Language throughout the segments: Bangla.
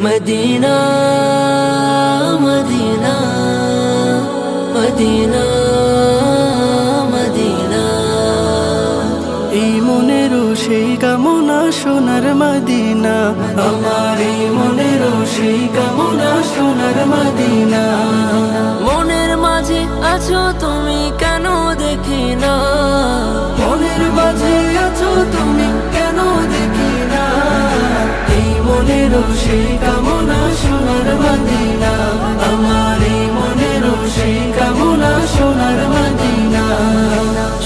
Medina Medina Medina Medina. এই মনেরও সেই কামনা সোনার মদিনা, আমার এই মনেরও সেই কামনা সোনার মদিনা। মনের মাঝে আছো তুমি কেন দেখি না, মনের মাঝে আছো তুমি কেন দেখি না। এই মনেরও সেই কামনা সোনার মদিনা, আমার এই মনেরও সেই কামনা সোনার মদিনা।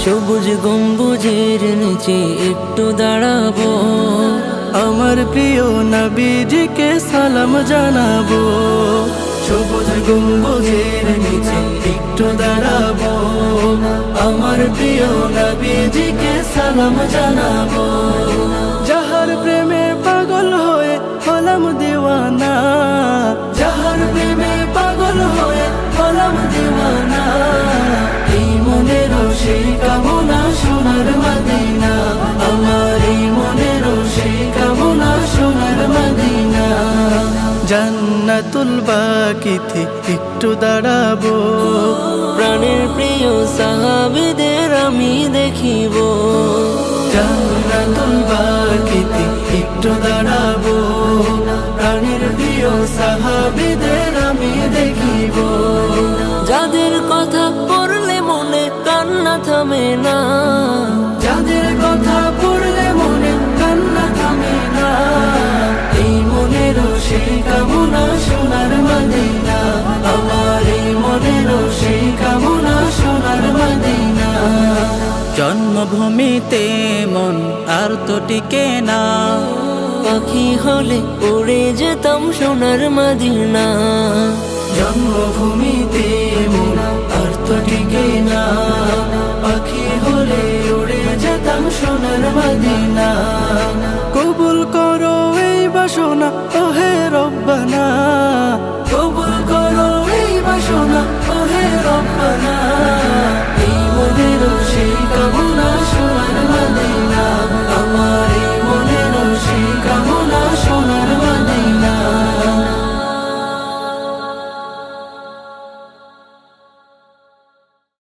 সবুজ গম্বুজের নিচে একটু দাঁড়াবো, আমার প্রিয় নবীজিকে সালাম জানাবো। সবুজ গম্বুজের নিচে একটু দাঁড়াবো, আমার প্রিয় নবীজিকে সালাম জানাবো। যাহার প্রেমে পাগল হয়ে হলাম দিওয়ানা, যাহার প্রেমে পাগল হয়ে হলাম দিওয়ানা। এই মনেরও সেই কামনা সোনার মদিনা, আমার এই মনেরও সেই কামনা সোনার মদিনা। জান্নাতুল বাকিতে একটু দাঁড়াবো, প্রাণের প্রিয় সাহাবীদের আমি দেখিব। জান্নাতুল বাকিতে একটু দাঁড়াবো, প্রাণের প্রিয় সাহাবীদের আমি দেখিব। যাদের কথা পড়লে মনে কান্না থামে না, যাদের কথা পড়লে মনে কান্না থামে না। এই মনেরও সেই কামনা সোনার মদিনা, আমার এই মনেরও সেই কামনা সোনার মদিনা। জন্মভূমিতে মন আর তো টিকে না, পাখি হলে উড়ে যেতাম সোনার মদিনা। জন্মভূমিতে মন আর তো টিকে না, পাখি হলে উড়ে যেতাম সোনার মদিনা।